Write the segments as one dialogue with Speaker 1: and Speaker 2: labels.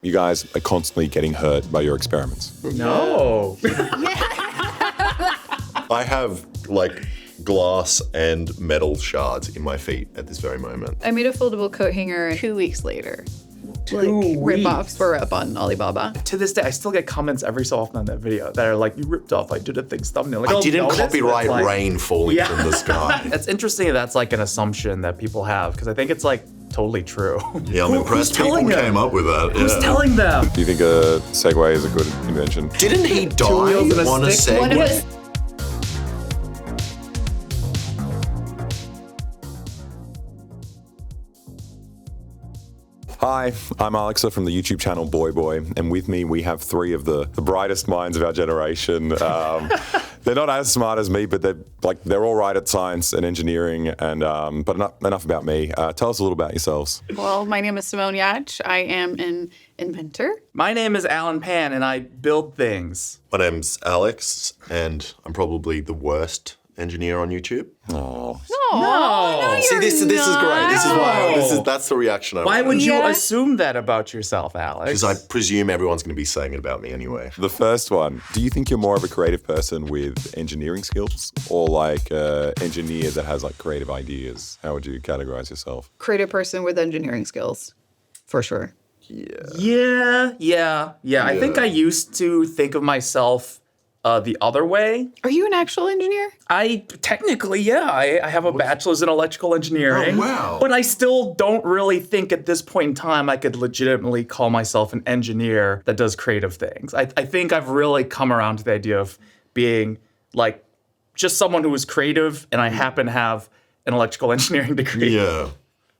Speaker 1: You guys are constantly getting hurt by your experiments.
Speaker 2: No.
Speaker 3: I have like glass and metal shards in my feet at this very moment.
Speaker 4: I made a foldable coat hanger 2 weeks later.
Speaker 2: 2 weeks.
Speaker 4: Rip-offs were up on Alibaba.
Speaker 2: To this day, I still get comments every so often on that video that are like, you ripped off, I did a thing's thumbnail. Like,
Speaker 3: I didn't
Speaker 2: notice,
Speaker 3: copyright
Speaker 2: like,
Speaker 3: rain falling from the sky.
Speaker 2: It's interesting that's like an assumption that people have, because I think it's like totally true.
Speaker 3: Yeah, I'm impressed people came up with that.
Speaker 2: Who's telling them?
Speaker 1: Do you think a Segway is a good invention?
Speaker 3: Didn't he die
Speaker 2: wheels and a
Speaker 3: on a
Speaker 2: stick?
Speaker 3: Segway?
Speaker 1: Hi, I'm ALEKSA from the YouTube channel Boy Boy, and with me we have three of the brightest minds of our generation. They're not as smart as me, but they're all right at science and engineering. And but enough about me. Tell us a little about yourselves.
Speaker 4: Well, my name is Simone Yach. I am an inventor.
Speaker 2: My name is Alan Pan, and I build things.
Speaker 3: My name's Alex, and I'm probably the worst engineer on YouTube.
Speaker 1: Oh.
Speaker 4: No,
Speaker 3: See, this is great. This is why. That's the reaction I
Speaker 2: Why
Speaker 3: want.
Speaker 2: would you assume that about yourself, Alex?
Speaker 3: Because I presume everyone's going to be saying it about me anyway.
Speaker 1: The first one, do you think you're more of a creative person with engineering skills or like an engineer that has like creative ideas? How would you categorize yourself?
Speaker 4: Creative person with engineering skills, for sure.
Speaker 2: Yeah. I think I used to think of myself the other way.
Speaker 4: Are you an actual engineer?
Speaker 2: I have a bachelor's in electrical engineering.
Speaker 3: Oh, wow.
Speaker 2: But I still don't really think at this point in time I could legitimately call myself an engineer that does creative things. I think I've really come around to the idea of being like just someone who is creative, and I happen to have an electrical engineering degree.
Speaker 3: Yeah.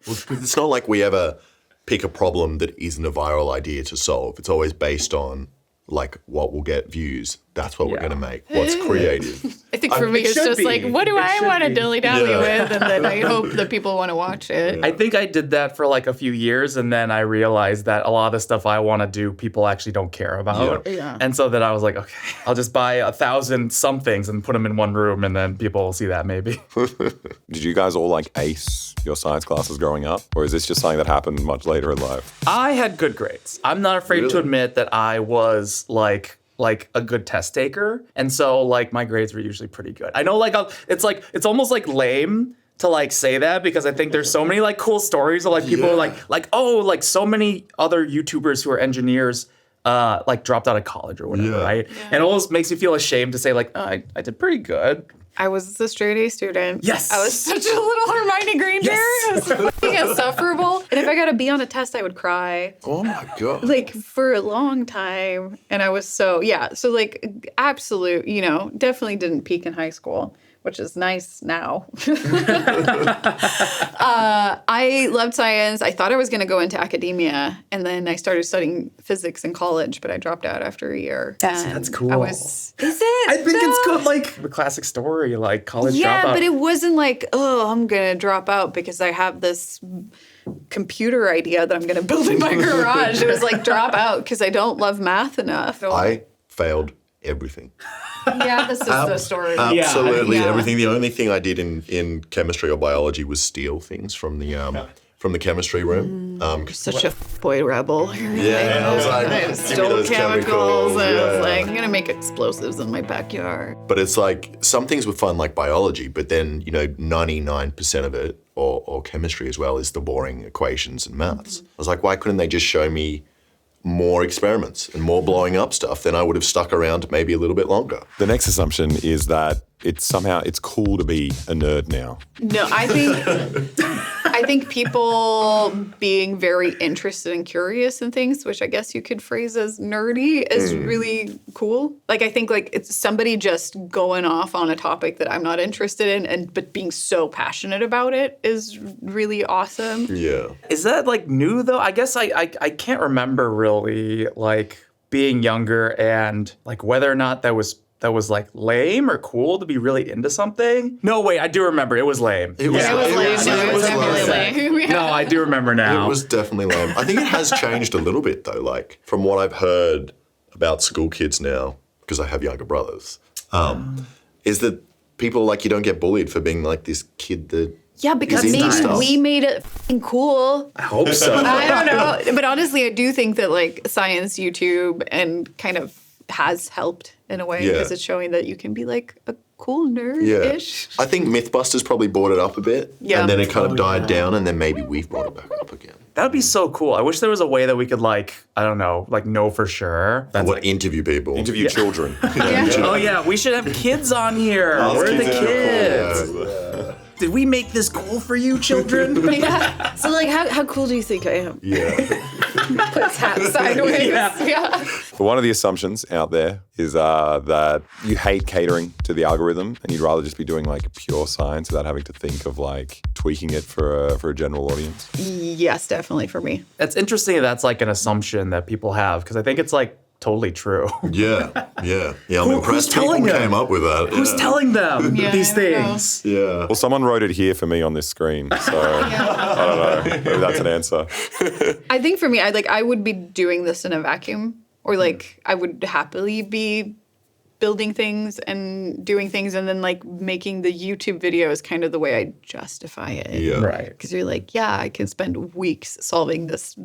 Speaker 3: Well, it's not like we ever pick a problem that isn't a viral idea to solve. It's always based on like what will get views. That's what we're going to make. What's creative.
Speaker 4: I think for me, it's just like, what do I want to dilly-dally with? And then I hope that people want to watch it.
Speaker 2: I think I did that for like a few years, and then I realized that a lot of the stuff I want to do, people actually don't care about.
Speaker 4: Yeah.
Speaker 2: And so then I was like, okay, I'll just buy 1,000 somethings and put them in one room, and then people will see that maybe.
Speaker 1: Did you guys all like ace your science classes growing up? Or is this just something that happened much later in life?
Speaker 2: I had good grades. I'm not afraid to admit that I was like a good test taker. And so like my grades were usually pretty good. I know it's almost like lame to like say that, because I think there's so many like cool stories of like people like so many other YouTubers who are engineers like dropped out of college or whatever, right? Yeah. And it almost makes me feel ashamed to say like, oh, I did pretty good.
Speaker 4: I was a straight A student.
Speaker 2: Yes.
Speaker 4: I was such a little Hermione Granger. It was fucking insufferable. And if I got a B on a test, I would cry.
Speaker 3: Oh my God.
Speaker 4: Like for a long time. And I was so like absolute, definitely didn't peak in high school, which is nice now. I loved science. I thought I was going to go into academia, and then I started studying physics in college, but I dropped out after a year.
Speaker 2: That's cool.
Speaker 4: Is it?
Speaker 2: I think it's good, like the classic story, like college dropout.
Speaker 4: Yeah, but it wasn't like, oh, I'm going to drop out because I have this computer idea that I'm going to build in my garage. It was like drop out because I don't love math enough.
Speaker 3: I failed everything.
Speaker 4: Yeah, this is the story.
Speaker 3: Absolutely everything. The only thing I did in chemistry or biology was steal things from the chemistry room.
Speaker 4: Such a boy rebel.
Speaker 3: Yeah, I was like,
Speaker 4: I stole chemicals, and I was like, I'm gonna make explosives in my backyard.
Speaker 3: But it's like some things were fun, like biology, but then 99% of it, or chemistry as well, is the boring equations and maths. I was like, why couldn't they just show me more experiments and more blowing up stuff? Then I would have stuck around maybe a little bit longer.
Speaker 1: The next assumption is that it's cool to be a nerd now.
Speaker 4: No, I think people being very interested and curious in things, which I guess you could phrase as nerdy, is really cool. Like I think like it's somebody just going off on a topic that I'm not interested in, but being so passionate about it is really awesome.
Speaker 3: Yeah.
Speaker 2: Is that like new though? I guess I can't remember really like being younger and like whether or not that was like lame or cool to be really into something. No, wait, I do remember. It was lame.
Speaker 4: It was definitely lame.
Speaker 2: No, I do remember now.
Speaker 3: It was definitely lame. I think it has changed a little bit though. Like from what I've heard about school kids now, because I have younger brothers, is that people like you don't get bullied for being like this kid that
Speaker 4: Yeah, because
Speaker 3: He's
Speaker 4: maybe
Speaker 3: into stuff.
Speaker 4: we made it f***ing cool.
Speaker 2: I hope so.
Speaker 4: I don't know. But honestly, I do think that like science YouTube and kind of has helped in a way
Speaker 3: Yeah.
Speaker 4: because it's showing that you can be like a cool
Speaker 3: Yeah.
Speaker 4: nerd-ish.
Speaker 3: I think MythBusters probably brought it up a bit.
Speaker 4: Yeah.
Speaker 3: And then it kind of died down, and then maybe we've brought it back up again.
Speaker 2: That would be so cool. I wish there was a way that we could like, I don't know, like know for sure. That's
Speaker 3: What interview people?
Speaker 1: Interview children.
Speaker 2: Oh yeah, we should have kids on here. Where are the kids? Did we make this cool for you, children?
Speaker 4: Yeah. So like, how cool do you think I am?
Speaker 3: Yeah.
Speaker 4: Put his hat sideways.
Speaker 2: Yeah.
Speaker 4: Yeah.
Speaker 1: But one of the assumptions out there is that you hate catering to the algorithm and you'd rather just be doing like pure science without having to think of like tweaking it for a general audience.
Speaker 4: Yes, definitely for me.
Speaker 2: It's interesting that that's like an assumption that people have because I think it's like totally true.
Speaker 3: Yeah. I'm impressed people
Speaker 2: telling them?
Speaker 3: came up with that.
Speaker 2: Who's telling them
Speaker 4: Yeah,
Speaker 2: these
Speaker 4: I don't know.
Speaker 2: things?
Speaker 3: Yeah.
Speaker 1: Well, someone wrote it here for me on this screen, so I don't know. Maybe that's an answer.
Speaker 4: I think for me, I would be doing this in a vacuum, or like I would happily be building things and doing things, and then like making the YouTube video is kind of the way I justify it.
Speaker 3: Yeah.
Speaker 2: Right.
Speaker 4: Because you're like, yeah, I can spend weeks solving this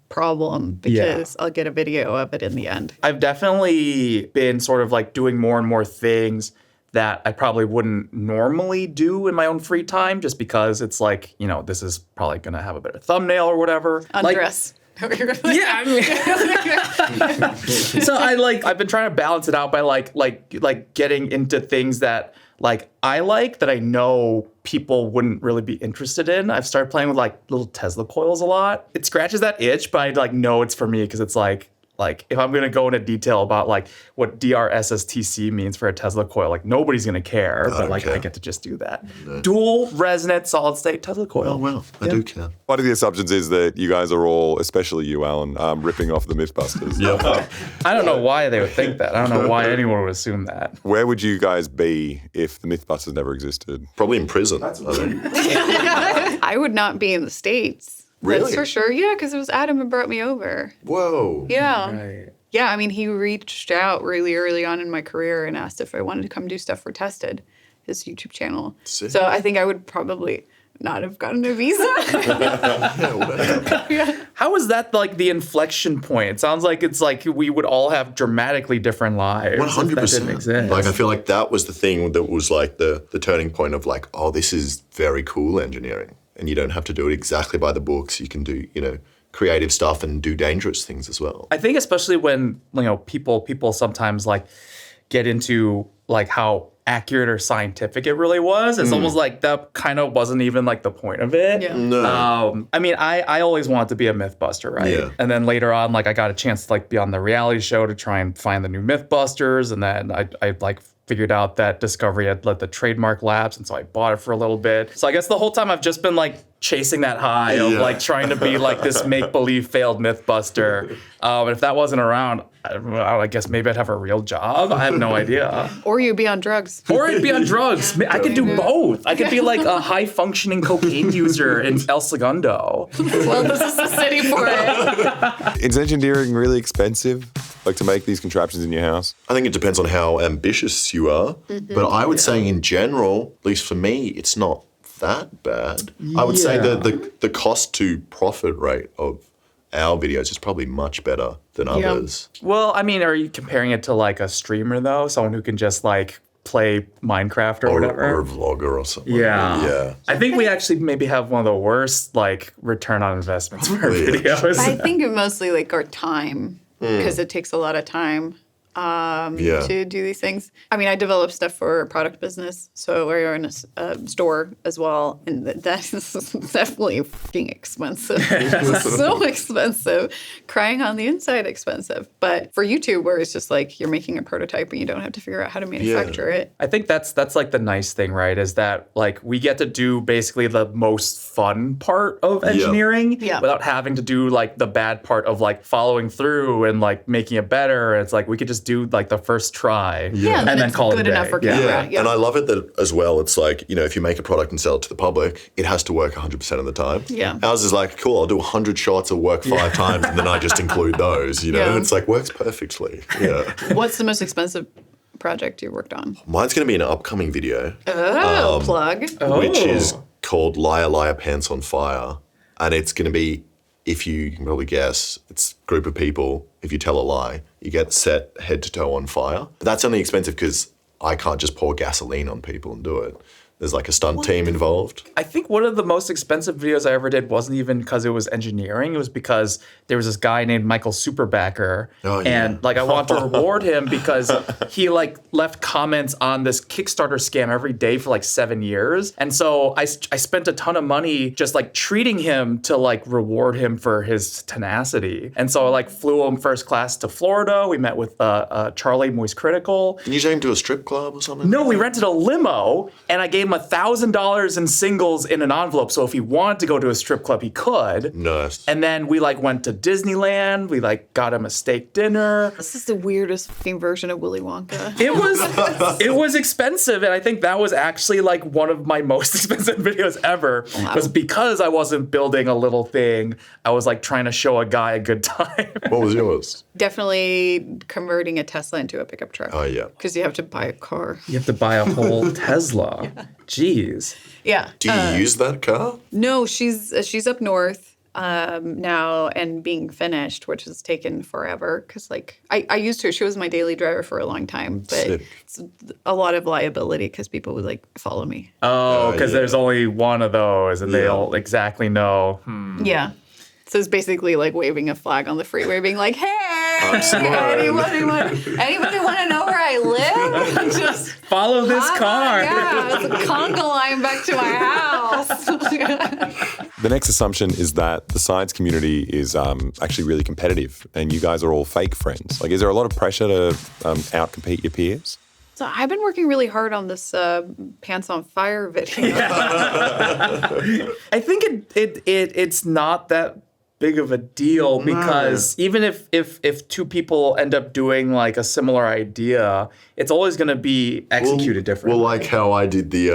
Speaker 4: problem because I'll get a video of it in the end.
Speaker 2: I've definitely been sort of like doing more and more things that I probably wouldn't normally do in my own free time just because it's like, you know, this is probably going to have a better thumbnail or whatever.
Speaker 4: Undress.
Speaker 2: Yeah, I mean, so I've been trying to balance it out by like getting into things that like I like that I know people wouldn't really be interested in. I've started playing with like little Tesla coils a lot. It scratches that itch, but I like know it's for me because it's like if I'm gonna go into detail about like what DRSSTC means for a Tesla coil, like nobody's gonna care, but like I get to just do that. Dual resonant solid state Tesla coil.
Speaker 3: Oh, well, I do care.
Speaker 1: One of the assumptions is that you guys are all, especially you, Alan, ripping off the MythBusters.
Speaker 3: Yeah.
Speaker 2: I don't know why they would think that. I don't know why anyone would assume that.
Speaker 1: Where would you guys be if the MythBusters never existed?
Speaker 3: Probably in prison. I think.
Speaker 4: I would not be in the States.
Speaker 3: Really?
Speaker 4: That's for sure. Yeah, because it was Adam who brought me over.
Speaker 3: Whoa.
Speaker 4: Yeah.
Speaker 2: Right.
Speaker 4: Yeah, I mean, he reached out really early on in my career and asked if I wanted to come do stuff for Tested, his YouTube channel.
Speaker 3: Sick.
Speaker 4: So I think I would probably not have gotten a visa.
Speaker 2: How is that like the inflection point? It sounds like it's like we would all have dramatically different lives.
Speaker 3: 100%.
Speaker 2: If that didn't exist.
Speaker 3: Like, I feel like that was the thing that was like the turning point of like, oh, this is very cool engineering. And you don't have to do it exactly by the books. You can do, you know, creative stuff and do dangerous things as well.
Speaker 2: I think especially when, you know, people sometimes like get into like how accurate or scientific it really was. It's almost like that kind of wasn't even like the point of it.
Speaker 4: Yeah.
Speaker 3: No.
Speaker 2: I mean, I always wanted to be a Mythbuster, right?
Speaker 3: Yeah.
Speaker 2: And then later on, like I got a chance to like be on the reality show to try and find the new Mythbusters, and then I like figured out that Discovery had let the trademark lapse, and so I bought it for a little bit. So I guess the whole time I've just been like chasing that high of like trying to be like this make-believe failed Mythbuster. And if that wasn't around, I guess maybe I'd have a real job. I have no idea.
Speaker 4: Or you'd be on drugs.
Speaker 2: Or I'd be on drugs. I could do both. I could be like a high-functioning cocaine user in El Segundo.
Speaker 4: Well, this is the city for it.
Speaker 1: Is engineering really expensive? Like to make these contraptions in your house?
Speaker 3: I think it depends on how ambitious you are. But I would say in general, at least for me, it's not that bad. I would say the cost to profit rate of our videos is probably much better than others.
Speaker 2: Well, I mean, are you comparing it to like a streamer though? Someone who can just like play Minecraft or whatever?
Speaker 3: Or a vlogger or something.
Speaker 2: Yeah. I think we actually maybe have one of the worst like return on investments for our videos.
Speaker 4: I think mostly like our time, because it takes a lot of time to do these things. I mean, I develop stuff for a product business, so we're in a store as well, and that is definitely fucking expensive. So expensive. Crying on the inside expensive. But for YouTube, where it's just like you're making a prototype and you don't have to figure out how to manufacture it.
Speaker 2: I think that's like the nice thing, right? Is that like we get to do basically the most fun part of engineering without having to do like the bad part of like following through and like making it better. It's like we could just do like the first try and then
Speaker 4: it's
Speaker 2: call it
Speaker 4: good
Speaker 2: a day.
Speaker 4: enough for camera.
Speaker 3: And I love it that as well, it's like, you know, if you make a product and sell it to the public, it has to work 100% of the time.
Speaker 4: Yeah.
Speaker 3: Ours is like, cool, I'll do 100 shots, it'll work 5 times, and then I just include those, you know?
Speaker 4: Yeah.
Speaker 3: It's like, works perfectly. Yeah.
Speaker 4: What's the most expensive project you worked on?
Speaker 3: Mine's going to be an upcoming video,
Speaker 4: Plug.
Speaker 3: which is called Liar Liar Pants on Fire. And it's going to be, if you can probably guess, it's a group of people. If you tell a lie, you get set head to toe on fire. But that's only expensive because I can't just pour gasoline on people and do it. There's like a stunt team involved.
Speaker 2: I think one of the most expensive videos I ever did wasn't even because it was engineering. It was because there was this guy named Michael Superbacker.
Speaker 3: Oh, yeah.
Speaker 2: And like I wanted to reward him because he like left comments on this Kickstarter scam every day for like 7 years. And so I spent a ton of money just like treating him to like reward him for his tenacity. And so I like flew him first class to Florida. We met with Charlie Moist Critical.
Speaker 3: Can you take him to a strip club or something?
Speaker 2: No, we rented a limo and I gave him $1,000 in singles in an envelope. So if he wanted to go to a strip club, he could.
Speaker 3: Nice.
Speaker 2: And then we like went to Disneyland. We like got him a steak dinner.
Speaker 4: This is the weirdest fucking version of Willy Wonka.
Speaker 2: It was expensive, and I think that was actually like one of my most expensive videos ever.
Speaker 4: Wow.
Speaker 2: Was because I wasn't building a little thing. I was like trying to show a guy a good time.
Speaker 3: What was yours?
Speaker 4: Definitely converting a Tesla into a pickup truck.
Speaker 3: Oh, yeah.
Speaker 4: Because you have to buy a car.
Speaker 2: You have to buy a whole Tesla. Jeez.
Speaker 4: Yeah.
Speaker 3: Do you use that car?
Speaker 4: No, she's up north now and being finished, which has taken forever. Because like I used her, she was my daily driver for a long time, but
Speaker 3: Sick.
Speaker 4: it's a lot of liability because people would like follow me.
Speaker 2: Oh, because
Speaker 3: yeah.
Speaker 2: there's only one of those, and they
Speaker 3: Yeah.
Speaker 2: don't exactly know.
Speaker 4: Yeah. So it's basically like waving a flag on the freeway, being like, "Hey,
Speaker 3: I'm smart."
Speaker 4: anybody want to know where I live? Just
Speaker 2: Follow this car.
Speaker 4: Yeah, it's a conga line back to my house."
Speaker 1: The next assumption is that the science community is actually really competitive and you guys are all fake friends. Like, is there a lot of pressure to outcompete your peers?
Speaker 4: So I've been working really hard on this pants on fire video.
Speaker 2: I think it's not that big of a deal because even if two people end up doing like a similar idea, it's always going to be executed differently.
Speaker 3: Well, like how I did the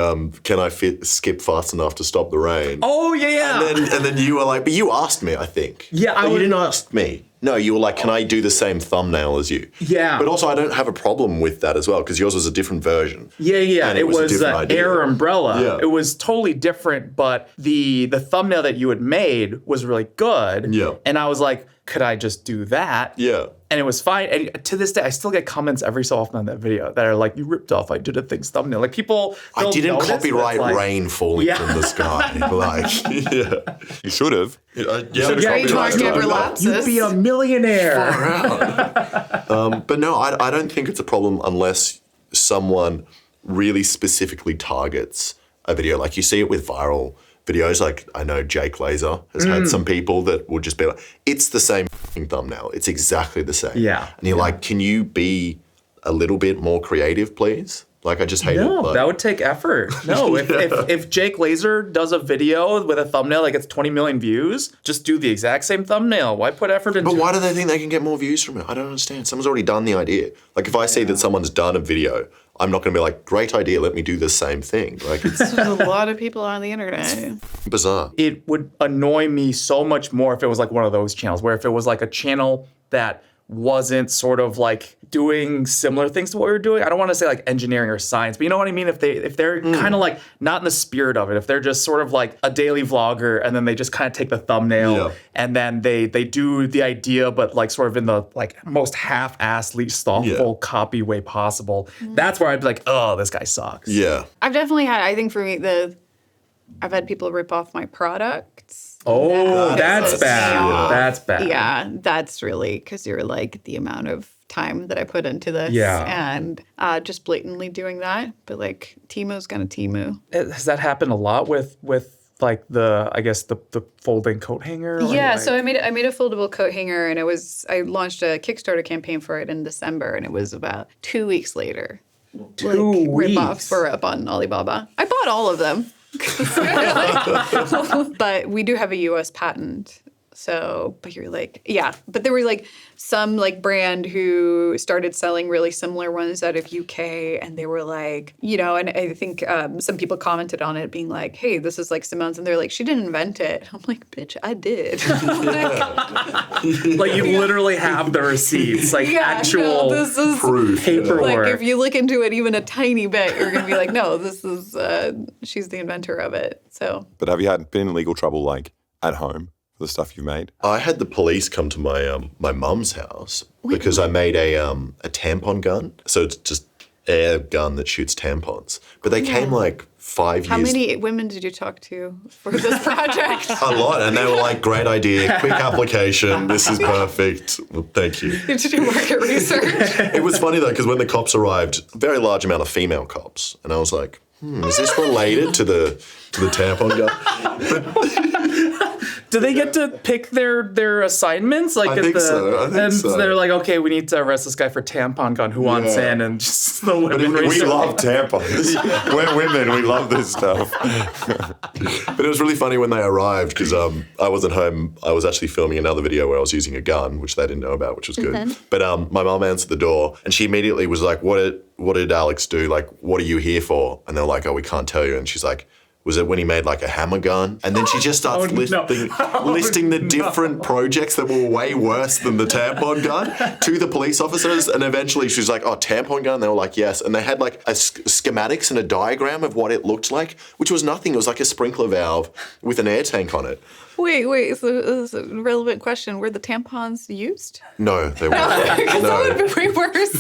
Speaker 3: can I skip fast enough to stop the rain?
Speaker 2: Oh yeah.
Speaker 3: And then you were like, but you asked me, I think.
Speaker 2: Yeah,
Speaker 3: you didn't ask me. No, you were like, can I do the same thumbnail as you?
Speaker 2: Yeah.
Speaker 3: But also, I don't have a problem with that as well because yours was a different version.
Speaker 2: Yeah.
Speaker 3: And
Speaker 2: It was
Speaker 3: a different idea.
Speaker 2: Air Umbrella.
Speaker 3: Yeah.
Speaker 2: It was totally different, but the thumbnail that you had made was really good.
Speaker 3: Yeah.
Speaker 2: And I was like, could I just do that?
Speaker 3: Yeah.
Speaker 2: And it was fine. And to this day, I still get comments every so often on that video that are like, you ripped off I Did a Thing's thumbnail. Like people
Speaker 3: I
Speaker 2: don't
Speaker 3: didn't
Speaker 2: notice, but
Speaker 3: copyright
Speaker 2: it's like,
Speaker 3: rain falling
Speaker 2: Yeah.
Speaker 3: from the sky. Like, yeah.
Speaker 1: You should have.
Speaker 4: Trademark never lapses.
Speaker 2: You'd be a millionaire.
Speaker 3: But no, I don't think it's a problem unless someone really specifically targets a video. Like you see it with viral videos. Like I know Jake Laser has had some people that will just be like, it's the same thumbnail. It's exactly the same.
Speaker 2: Yeah.
Speaker 3: And you're like, can you be a little bit more creative, please? Like I just hate it.
Speaker 2: No,
Speaker 3: Like,
Speaker 2: that would take effort. No, if Jake Laser does a video with a thumbnail that gets 20 million views, just do the exact same thumbnail. Why put effort into
Speaker 3: But
Speaker 2: it?
Speaker 3: why do they think they can get more views from it? I don't understand. Someone's already done the idea. Like if I see that someone's done a video, I'm not going to be like, great idea, let me do the same thing. Like it's
Speaker 4: There's a lot of people on the internet.
Speaker 3: bizarre.
Speaker 2: It would annoy me so much more if it was like one of those channels, where if it was like a channel that wasn't sort of like doing similar things to what we were doing. I don't want to say like engineering or science, but you know what I mean? If they're kind of like not in the spirit of it, if they're just sort of like a daily vlogger and then they just kind of take the thumbnail
Speaker 3: Yeah.
Speaker 2: and then they do the idea, but like sort of in the like most half-assed, least thoughtful copy way possible. That's where I'd be like, oh, this guy sucks.
Speaker 3: Yeah.
Speaker 4: I've definitely had, I think for me, I've had people rip off my products.
Speaker 2: Oh, that's
Speaker 4: pisses
Speaker 2: bad.
Speaker 4: me off.
Speaker 2: That's bad.
Speaker 4: Yeah, that's really because you're like the amount of time that I put into this and just blatantly doing that. But like Timu's gonna Timu.
Speaker 2: Has that happened a lot with like the folding coat hanger?
Speaker 4: Yeah,
Speaker 2: Like,
Speaker 4: so I made a foldable coat hanger and I launched a Kickstarter campaign for it in December and it was about 2 weeks later.
Speaker 2: 2 weeks.
Speaker 4: Rip-offs were up on Alibaba. I bought all of them. But we do have a U.S. patent, So, but you're like, yeah. But there were like some like brand who started selling really similar ones out of UK, and they were like, you know, and I think some people commented on it being like, hey, this is like Simone's, and they're like, she didn't invent it. I'm like, bitch, I did.
Speaker 2: Like you literally have the receipts, like actual
Speaker 4: this is
Speaker 3: proof.
Speaker 2: paperwork.
Speaker 4: like if you look into it even a tiny bit, you're gonna be like, no, this is she's the inventor of it. So,
Speaker 1: But have you been in legal trouble like at home for the stuff you've made?
Speaker 3: I had the police come to my my mum's house because I made a tampon gun. So it's just air gun that shoots tampons. But they came like 5 years.
Speaker 4: how many women did you talk to for this project?
Speaker 3: A lot, and they were like, "Great idea, quick application. This is perfect. Well, thank you."
Speaker 4: Did you do market research?
Speaker 3: It was funny though because when the cops arrived, a very large amount of female cops, and I was like, "Is this related to the tampon gun?"
Speaker 2: Do they get to pick their assignments? Like
Speaker 3: I think so.
Speaker 2: and they're like, okay, we need to arrest this guy for tampon gun. Who wants in? And just the women.
Speaker 1: We love tampons. We're women. We love this stuff.
Speaker 3: But it was really funny when they arrived because I wasn't home. I was actually filming another video where I was using a gun, which they didn't know about, which was good. But my mum answered the door, and she immediately was like, "What did Alex do? Like, what are you here for?" And they're like, "Oh, we can't tell you." And she's like, "Was it when he made like a hammer gun?" And then she just starts listing the different projects that were way worse than the tampon gun to the police officers. And eventually she's like, "Oh, tampon gun?" And they were like, "Yes." And they had like a schematics and a diagram of what it looked like, which was nothing. It was like a sprinkler valve with an air tank on it.
Speaker 4: Wait. So this is a relevant question. Were the tampons used?
Speaker 3: No, they weren't.
Speaker 4: Because that would have been way worse.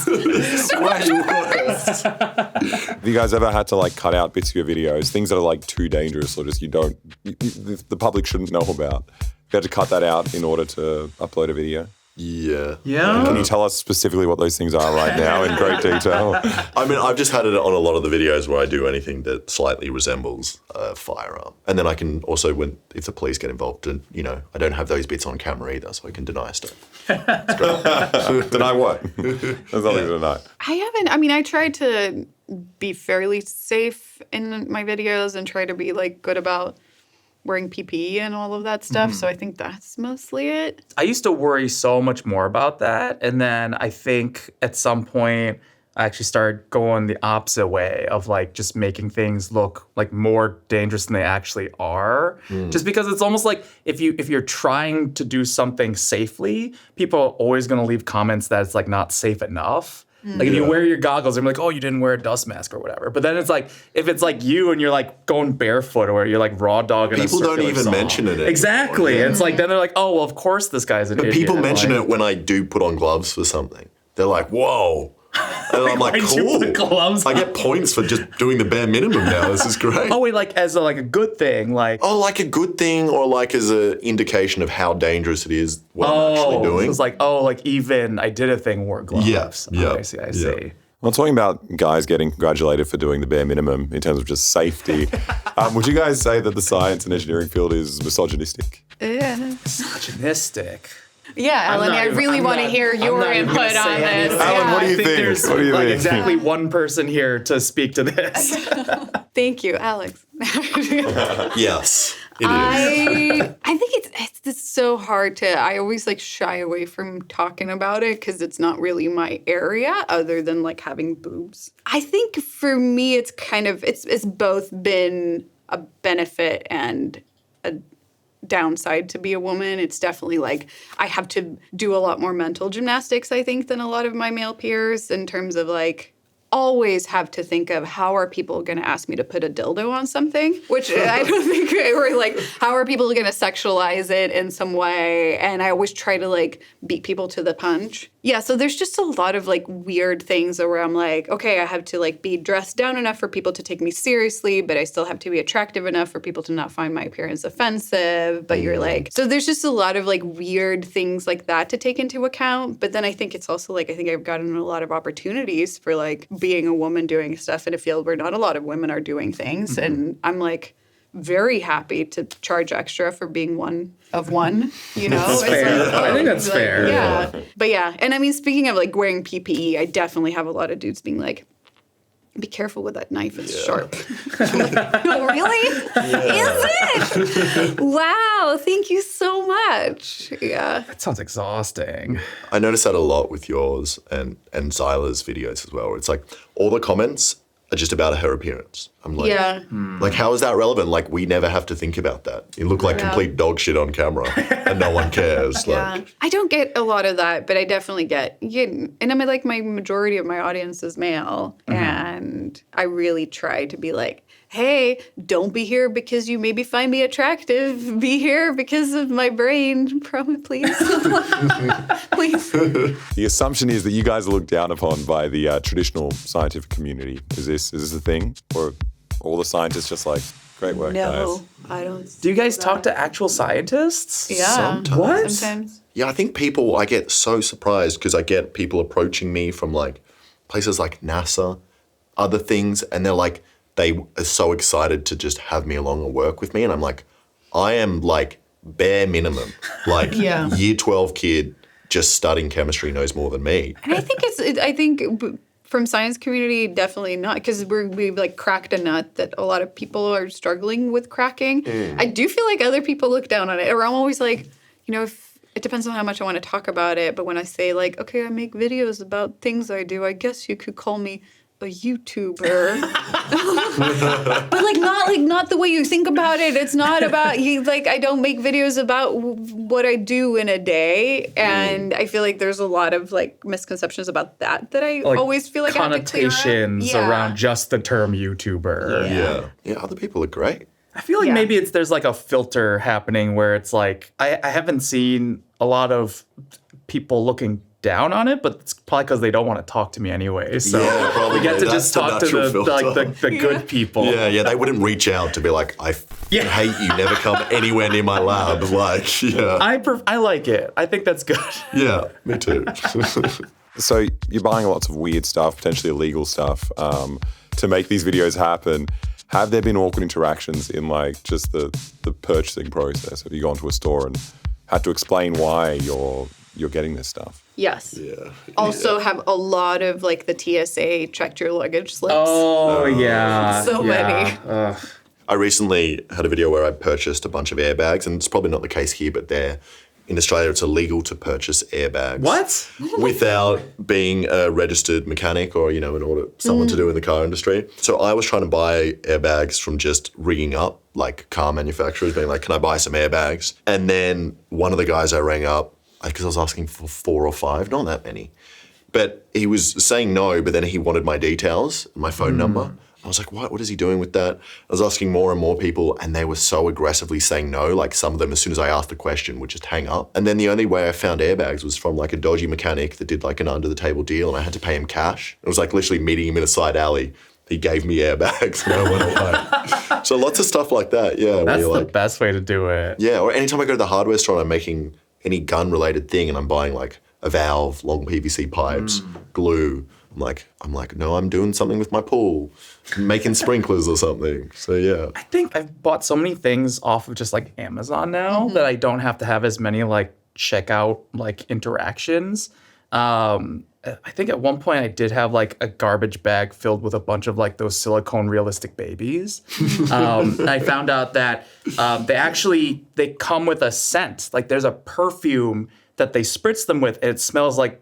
Speaker 4: So much worse.
Speaker 1: Have you guys ever had to like cut out bits of your videos, things that are like too dangerous or just the public shouldn't know about? You had to cut that out in order to upload a video?
Speaker 3: Yeah.
Speaker 2: Yeah.
Speaker 1: Can you tell us specifically what those things are right now in great detail?
Speaker 3: I mean, I've just had it on a lot of the videos where I do anything that slightly resembles a firearm. And then I can also, if the police get involved, and I don't have those bits on camera either, so I can deny stuff.
Speaker 1: Deny what? There's nothing to deny.
Speaker 4: I haven't. I mean, I tried to be fairly safe in my videos and try to be like good about wearing PPE and all of that stuff. So I think that's mostly it.
Speaker 2: I used to worry so much more about that. And then I think at some point I actually started going the opposite way of like just making things look like more dangerous than they actually are. Just because it's almost like if you're trying to do something safely, people are always going to leave comments that it's like not safe enough. Like if you wear your goggles, they're like, oh, you didn't wear a dust mask or whatever. But then it's like, if it's like you and you're like going barefoot or you're like raw dogging
Speaker 3: People don't even mention it anymore.
Speaker 2: Exactly.
Speaker 3: Yeah.
Speaker 2: It's like, then they're like, oh, well, of course this guy's an idiot.
Speaker 3: People mention
Speaker 2: like,
Speaker 3: it when I do put on gloves for something. They're like, whoa. And I'm like,
Speaker 2: why'd you
Speaker 3: cool.
Speaker 2: put gloves
Speaker 3: I get points for just doing the bare minimum now. This is great.
Speaker 2: Oh, wait, like as a good thing, like.
Speaker 3: Oh, like a good thing or like as an indication of how dangerous it is what I'm actually doing?
Speaker 2: It's like, even I did a thing, wore gloves.
Speaker 3: Yeah.
Speaker 2: Oh, I see.
Speaker 1: I'm talking about guys getting congratulated for doing the bare minimum in terms of just safety. Would you guys say that the science and engineering field is misogynistic?
Speaker 4: Yeah.
Speaker 2: Misogynistic.
Speaker 4: Yeah, Ellen, I really want to hear your input on this.
Speaker 1: Alan, what do you think?
Speaker 2: There's
Speaker 1: What do you think?
Speaker 2: exactly one person here to speak to this.
Speaker 4: Thank you, Alex.
Speaker 3: Yes, it is.
Speaker 4: I think it's so hard to. I always like shy away from talking about it because it's not really my area, other than like having boobs. I think for me, it's kind of it's both been a benefit and a downside to be a woman. It's definitely like I have to do a lot more mental gymnastics, I think, than a lot of my male peers in terms of like always have to think of how are people going to ask me to put a dildo on something, which I don't think, or like how are people going to sexualize it in some way. And I always try to like beat people to the punch. Yeah, so there's just a lot of like weird things where I'm like, okay, I have to like be dressed down enough for people to take me seriously, but I still have to be attractive enough for people to not find my appearance offensive. But you're like, so there's just a lot of like weird things like that to take into account. But then I think it's also like, I think I've gotten a lot of opportunities for like being a woman doing stuff in a field where not a lot of women are doing things. And I'm like very happy to charge extra for being one of one, you know?
Speaker 2: That's fair.
Speaker 4: Like,
Speaker 2: I think that's
Speaker 4: like,
Speaker 2: fair.
Speaker 4: Yeah. But yeah, and I mean, speaking of like wearing PPE, I definitely have a lot of dudes being like, be careful with that knife, it's sharp. Oh, really? Is it? Wow, thank you so much. Yeah.
Speaker 2: That sounds exhausting.
Speaker 3: I noticed that a lot with yours and Zyla's videos as well, where it's like all the comments are just about her appearance. I'm like, like, how is that relevant? Like, we never have to think about that. You look like complete dog shit on camera and no one cares. Like,
Speaker 4: I don't get a lot of that, but I definitely get, and I mean, like, my majority of my audience is male, and I really try to be like, hey, don't be here because you maybe find me attractive. Be here because of my brain, please. Please.
Speaker 1: The assumption is that you guys are looked down upon by the traditional scientific community. Is this a thing? Or all the scientists just like, great work, guys?
Speaker 4: I don't.
Speaker 2: Do you guys talk to actual scientists?
Speaker 4: Yeah.
Speaker 3: Sometimes.
Speaker 2: What?
Speaker 4: Sometimes.
Speaker 3: yeah, I think I get so surprised because I get people approaching me from like places like NASA, other things, and they're like, they are so excited to just have me along and work with me. And I'm like, I am like bare minimum, like year 12 kid just studying chemistry knows more than me.
Speaker 4: And I think from science community, definitely not, because we like cracked a nut that a lot of people are struggling with cracking. I do feel like other people look down on it, or I'm always like, if it depends on how much I want to talk about it. But when I say like, okay, I make videos about things I do, I guess you could call me a YouTuber. But not the way you think about it. It's not about I don't make videos about what I do in a day, and I feel like there's a lot of like misconceptions about that I always feel like I have to clear up.
Speaker 2: Connotations around just the term YouTuber.
Speaker 3: Yeah, other people are great.
Speaker 2: I feel like maybe there's like a filter happening where it's like I haven't seen a lot of people looking down on it, but it's probably because they don't want to talk to me anyway. So we get to just talk to the good people.
Speaker 3: Yeah, they wouldn't reach out to be like, I hate you, never come anywhere near my lab. Like,
Speaker 2: I like it. I think that's good.
Speaker 3: Yeah, me too.
Speaker 1: So you're buying lots of weird stuff, potentially illegal stuff, to make these videos happen. Have there been awkward interactions in like just the purchasing process? Have you gone to a store and had to explain why you're getting this stuff?
Speaker 4: Yes.
Speaker 3: Yeah.
Speaker 4: Also have a lot of like the TSA checked your luggage slips.
Speaker 2: Oh yeah.
Speaker 4: So many.
Speaker 3: I recently had a video where I purchased a bunch of airbags, and it's probably not the case here, but in Australia, it's illegal to purchase airbags.
Speaker 2: What?
Speaker 3: Without being a registered mechanic or, someone to do in the car industry. So I was trying to buy airbags from just ringing up, like car manufacturers, being like, can I buy some airbags? And then one of the guys I rang up, because I was asking for 4 or 5, not that many. But he was saying no, but then he wanted my details, my phone number. I was like, what is he doing with that? I was asking more and more people, and they were so aggressively saying no. Like some of them, as soon as I asked the question, would just hang up. And then the only way I found airbags was from like a dodgy mechanic that did like an under-the-table deal, and I had to pay him cash. It was like literally meeting him in a side alley. He gave me airbags and I went away. So lots of stuff like that, yeah.
Speaker 2: That's the best way to do it.
Speaker 3: Yeah, or anytime I go to the hardware store and I'm making any gun-related thing and I'm buying like a valve, long PVC pipes, glue, I'm like, no, I'm doing something with my pool, making sprinklers or something. So yeah.
Speaker 2: I think I've bought so many things off of just like Amazon now that I don't have to have as many like checkout like interactions. I think at one point I did have like a garbage bag filled with a bunch of like those silicone realistic babies. I found out that they come with a scent. Like there's a perfume that they spritz them with, and it smells like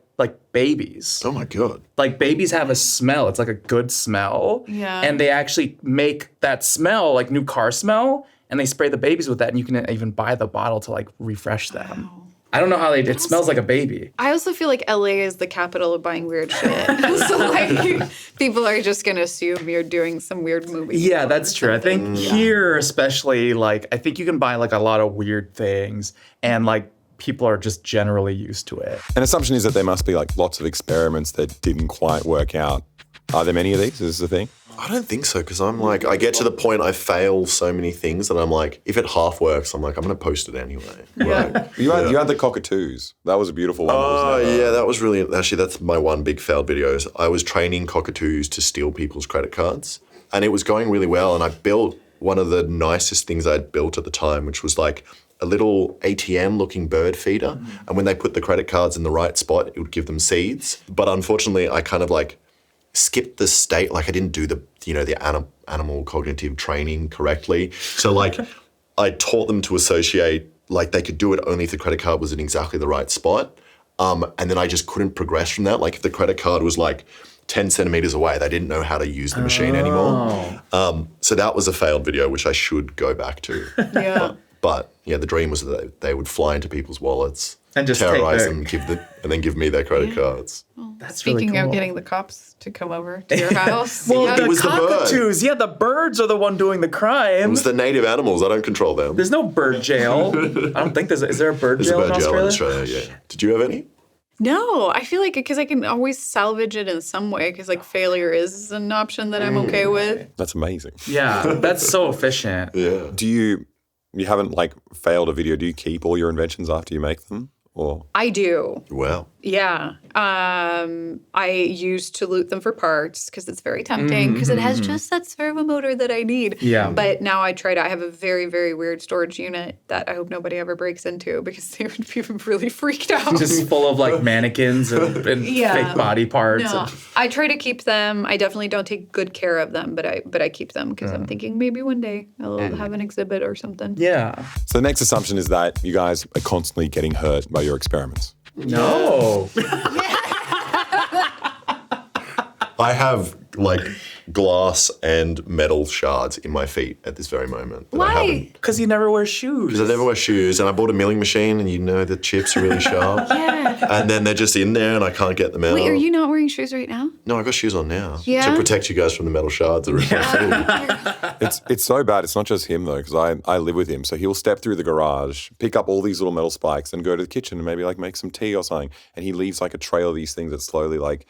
Speaker 2: babies.
Speaker 3: Oh my God.
Speaker 2: Like babies have a smell. It's like a good smell. Yeah. And they actually make that smell like new car smell, and they spray the babies with that, and you can even buy the bottle to like refresh them. Wow. I don't know how it smells like a baby.
Speaker 4: I also feel like LA is the capital of buying weird shit. So like people are just gonna assume you're doing some weird movie.
Speaker 2: Yeah, that's true. I think here especially, like I think you can buy like a lot of weird things, and like people are just generally used to it.
Speaker 1: An assumption is that there must be like lots of experiments that didn't quite work out. Are there many of these? Is this the thing?
Speaker 3: I don't think so, because I'm like, I get to the point I fail so many things that I'm like, if it half works, I'm like, I'm going to post it anyway. Right?
Speaker 1: You had the cockatoos. That was a beautiful one.
Speaker 3: Oh, yeah, that was really, actually, that's my one big failed video. I was training cockatoos to steal people's credit cards, and it was going really well, and I built one of the nicest things I'd built at the time, which was like a little ATM-looking bird feeder, and when they put the credit cards in the right spot, it would give them seeds. But unfortunately, I kind of like skipped the state. Like I didn't do the animal cognitive training correctly. So like I taught them to associate, like they could do it only if the credit card was in exactly the right spot. And then I just couldn't progress from that. Like if the credit card was like 10 centimeters away, they didn't know how to use the machine anymore. So that was a failed video, which I should go back to.
Speaker 4: Yeah.
Speaker 3: But the dream was that they would fly into people's wallets
Speaker 2: and just
Speaker 3: terrorize them, and then give me their credit cards.
Speaker 2: That's
Speaker 4: Speaking
Speaker 2: really cool.
Speaker 4: of getting the cops to come over to your house.
Speaker 2: Well,
Speaker 4: yeah.
Speaker 2: the
Speaker 3: It was the bird.
Speaker 2: cockatoos. Yeah, the birds are the one doing the crime.
Speaker 3: It was the native animals. I don't control them.
Speaker 2: There's no bird jail. I don't think there's. Is there a bird
Speaker 3: There's
Speaker 2: jail
Speaker 3: a bird
Speaker 2: in
Speaker 3: jail
Speaker 2: Australia?
Speaker 3: in Australia, yeah. Did you have any?
Speaker 4: No, I feel like because I can always salvage it in some way because like failure is an option that I'm okay with.
Speaker 1: That's amazing.
Speaker 2: Yeah, that's so efficient.
Speaker 3: Yeah.
Speaker 1: Do you haven't like failed a video? Do you keep all your inventions after you make them, or?
Speaker 4: I do.
Speaker 3: Wow.
Speaker 4: Yeah. I used to loot them for parts because it's very tempting because it has just that servo motor that I need.
Speaker 2: Yeah.
Speaker 4: But now I have a very, very weird storage unit that I hope nobody ever breaks into because they would be really freaked out.
Speaker 2: Just full of like mannequins and fake body parts.
Speaker 4: No, I try to keep them. I definitely don't take good care of them, but I keep them because I'm thinking maybe one day I'll have an exhibit or something.
Speaker 2: Yeah.
Speaker 1: So the next assumption is that you guys are constantly getting hurt by your experiments.
Speaker 2: No.
Speaker 3: I have like glass and metal shards in my feet at this very moment.
Speaker 4: Why?
Speaker 2: Because you never wear shoes.
Speaker 3: Because I never wear shoes, and I bought a milling machine, and the chips are really sharp.
Speaker 4: Yeah.
Speaker 3: And then they're just in there, and I can't get them out.
Speaker 4: Wait, are you not wearing shoes right now?
Speaker 3: No, I got shoes on now.
Speaker 4: Yeah?
Speaker 3: To protect you guys from the metal shards that are in my feet.
Speaker 1: It's so bad. It's not just him though, because I live with him. So he'll step through the garage, pick up all these little metal spikes, and go to the kitchen and maybe like make some tea or something. And he leaves like a trail of these things that slowly like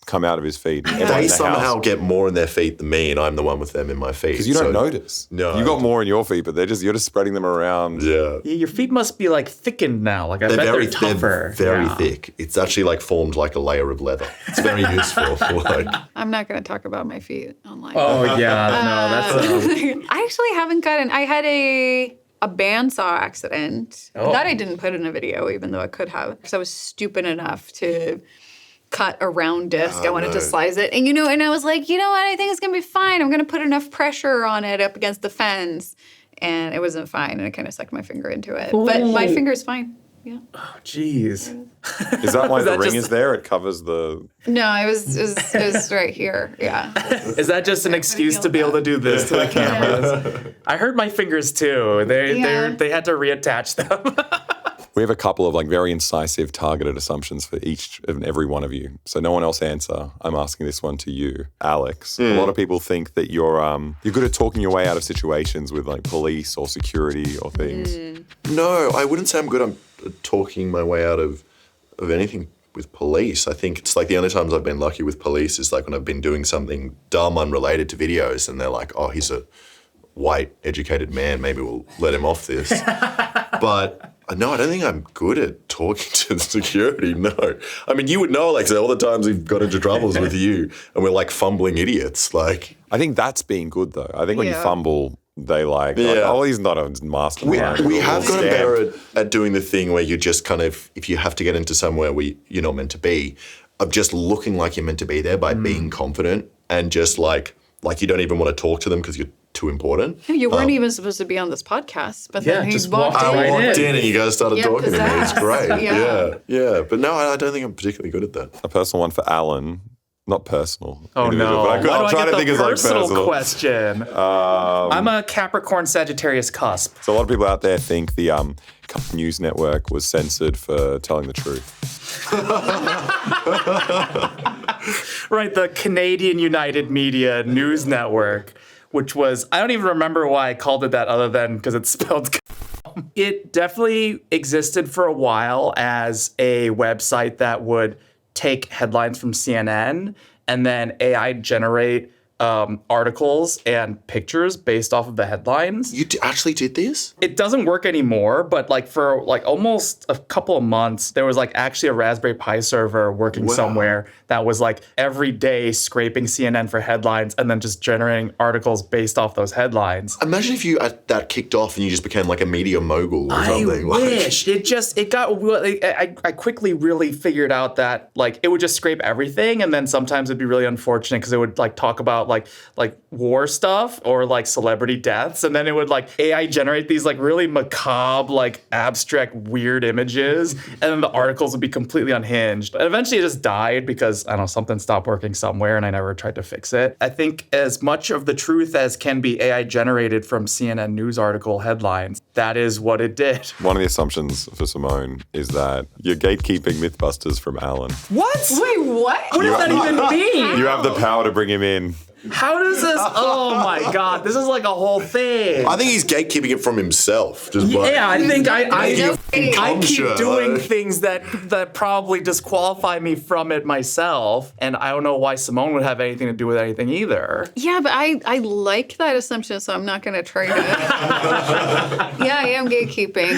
Speaker 1: come out of his feet.
Speaker 3: They somehow get more in their feet than me, and I'm the one with them in my feet.
Speaker 1: Because you don't notice.
Speaker 3: No.
Speaker 1: You got more in your feet, but you're just spreading them around.
Speaker 3: Yeah.
Speaker 2: Yeah, your feet must be like thickened now. Like I bet they're tougher.
Speaker 3: They're very
Speaker 2: Yeah.
Speaker 3: thick. It's actually like formed like a layer of leather. It's very useful. Like,
Speaker 4: I'm not going to talk about my feet online.
Speaker 2: Oh yeah, no, that's
Speaker 4: I actually haven't gotten. I had a bandsaw accident.
Speaker 2: Oh.
Speaker 4: That I didn't put in a video, even though I could have, because I was stupid enough to cut a round disc. I wanted to slice it. And and I was like, you know what? I think it's going to be fine. I'm going to put enough pressure on it up against the fence. And it wasn't fine. And I kind of sucked my finger into it. But my finger's fine. Yeah.
Speaker 2: jeez.
Speaker 1: Is that why the
Speaker 2: that
Speaker 1: ring
Speaker 2: just-
Speaker 1: is there? It covers the...
Speaker 4: No, it was right here. Yeah.
Speaker 2: Is that just an excuse to be able to do this to the cameras? I hurt my fingers too. They had to reattach them.
Speaker 1: We have a couple of like very incisive targeted assumptions for each and every one of you. So no one else answer. I'm asking this one to you, Alex. A lot of people think that you're good at talking your way out of situations with like police or security or things.
Speaker 3: no, I wouldn't say I'm good at talking my way out of anything with police. I think it's like the only times I've been lucky with police is like when I've been doing something dumb unrelated to videos and they're like, oh, he's a white educated man. Maybe we'll let him off this. But no, I don't think I'm good at talking to the security, no. I mean, you would know, like, all the times we've got into troubles with you and we're like fumbling idiots, like.
Speaker 1: I think that's being good though. I think when you
Speaker 4: Yeah.
Speaker 1: fumble, they like,
Speaker 3: Yeah.
Speaker 1: oh, he's not a mastermind.
Speaker 3: We have gotten
Speaker 1: Scam.
Speaker 3: better at doing the thing where you just kind of, if you have to get into somewhere where you're not meant to be, of just looking like you're meant to be there by being confident and just like you don't even want to talk to them because you're too important.
Speaker 4: You weren't even supposed to be on this podcast, but
Speaker 2: Yeah,
Speaker 4: then he
Speaker 2: just
Speaker 4: walked
Speaker 2: walked
Speaker 4: in.
Speaker 3: I
Speaker 2: right
Speaker 3: walked
Speaker 2: in.
Speaker 3: in and you guys started
Speaker 4: Yeah,
Speaker 3: talking to me. It's
Speaker 4: pizzazz.
Speaker 3: great.
Speaker 4: Yeah.
Speaker 3: Yeah. But no, I don't think I'm particularly good at that.
Speaker 1: A personal one for Alan. Not personal.
Speaker 2: Oh
Speaker 1: individual,
Speaker 2: no!
Speaker 1: But
Speaker 2: Why do
Speaker 1: I'm
Speaker 2: I
Speaker 1: trying
Speaker 2: get
Speaker 1: to think
Speaker 2: the
Speaker 1: of like
Speaker 2: personal
Speaker 1: personal.
Speaker 2: question? I'm a Capricorn Sagittarius cusp.
Speaker 1: So a lot of people out there think the news network was censored for telling the truth.
Speaker 2: Right, the Canadian United Media News Network, which was, I don't even remember why I called it that other than because it's spelled. It definitely existed for a while as a website that would take headlines from CNN and then AI generate articles and pictures based off of the headlines.
Speaker 3: You actually did this?
Speaker 2: It doesn't work anymore, but like for like almost a couple of months, there was like actually a Raspberry Pi server working somewhere that was like every day scraping CNN for headlines and then just generating articles based off those headlines.
Speaker 3: Imagine if you that kicked off and you just became like a media mogul or something.
Speaker 2: I wish. I quickly really figured out that like it would just scrape everything, and then sometimes it'd be really unfortunate because it would like talk about like war stuff or like celebrity deaths, and then it would like AI generate these like really macabre, like abstract, weird images, and then the articles would be completely unhinged. And eventually it just died because I don't know, something stopped working somewhere and I never tried to fix it. I think as much of the truth as can be AI generated from CNN news article headlines, that is what it did.
Speaker 1: One of the assumptions for Simone is that you're gatekeeping MYTHBUSTERS from Alan.
Speaker 2: What?
Speaker 4: Wait, what?
Speaker 2: What does that even mean?
Speaker 1: You have the power to bring him in.
Speaker 2: How does this? Oh my God! This is like a whole thing.
Speaker 3: I think he's gatekeeping it from himself. Just
Speaker 2: Yeah, I think I keep
Speaker 3: Sure.
Speaker 2: doing things that probably disqualify me from it myself, and I don't know why Simone would have anything to do with anything either.
Speaker 4: Yeah, but I like that assumption, so I'm not going to try to. Yeah, I am gatekeeping.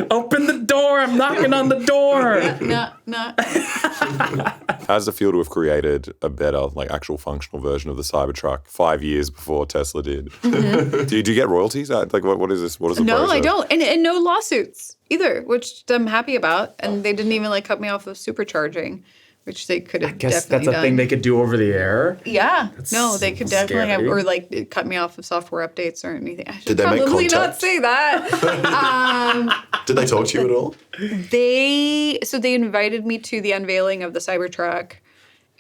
Speaker 2: Open the door! I'm knocking on the door.
Speaker 4: No.
Speaker 1: How does it feel to have created a better, like, actual functional version of the Cybertruck 5 years before Tesla did?
Speaker 4: Mm-hmm.
Speaker 1: Do you get royalties? Like, what is this? What is the
Speaker 4: No,
Speaker 1: process?
Speaker 4: I don't. And no lawsuits either, which I'm happy about. And they didn't even like cut me off of supercharging, which they could have
Speaker 2: Guess
Speaker 4: definitely
Speaker 2: that's a
Speaker 4: done.
Speaker 2: thing they could do over the air.
Speaker 4: Yeah. No, they could definitely have,
Speaker 2: scary.
Speaker 4: or like cut me off of software updates or anything. I should
Speaker 3: Did they make
Speaker 4: probably not
Speaker 3: contact?
Speaker 4: say that.
Speaker 3: Did they talk to you at all?
Speaker 4: They invited me to the unveiling of the Cybertruck,